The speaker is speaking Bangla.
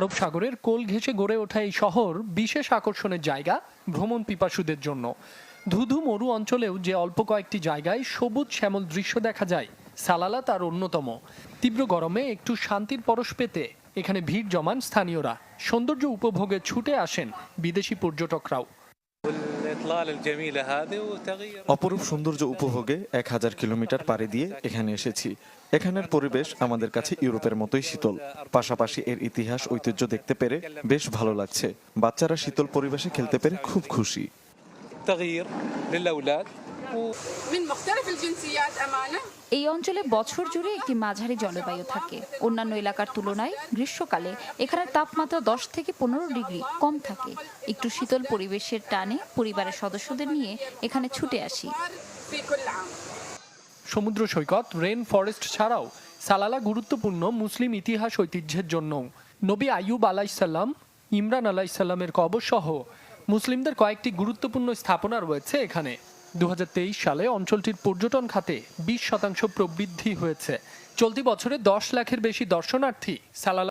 আরব সাগরের কোল ঘেঁষে গড়ে ওঠা এই শহর বিশেষ আকর্ষণের জায়গা ভ্রমণ পিপাসুদের জন্য। ধুধু মরু অঞ্চলেও যে অল্প কয়েকটি জায়গায় সবুজ শ্যামল দৃশ্য দেখা যায়, সালালা তার অন্যতম। তীব্র গরমে একটু শান্তির পরশ পেতে এখানে ভিড় জমান স্থানীয়রা। সৌন্দর্য উপভোগে ছুটে আসেন বিদেশি পর্যটকরাও। অপরূপ সৌন্দর্য উপভোগে 1000 কিলোমিটার পাড়ি দিয়ে এখানে এসেছি। এখানের পরিবেশ আমাদের কাছে ইউরোপের মতোই শীতল। পাশাপাশি এর ইতিহাস ঐতিহ্য দেখতে পেরে বেশ ভালো লাগছে। বাচ্চারা শীতল পরিবেশে খেলতে পেরে খুব খুশি। এই অঞ্চলে বছর জুড়ে একটি মাঝারি জলবায়ু থাকে। অন্যান্য এলাকার তুলনায় গ্রীষ্মকালে এখানে তাপমাত্রা 10 থেকে 15 ডিগ্রি কম থাকে। একটু শীতল পরিবেশের টানে পরিবারের সদস্যদের নিয়ে এখানে ছুটে আসি। সমুদ্র সৈকত, রেন ফরেস্ট ছাড়াও সালালা গুরুত্বপূর্ণ মুসলিম ইতিহাস ঐতিহ্যের জন্য। নবী আইয়ুব আলাইসাল্লাম, ইমরান আলাইসাল্লামের কবর সহ মুসলিমদের কয়েকটি গুরুত্বপূর্ণ স্থাপনা রয়েছে এখানে। 2023 সালে অঞ্চলটির পর্যটন খাতে 20% প্রবৃদ্ধি হয়েছে। চলতি বছরে 10 লাখের বেশি দর্শনার্থী সালালা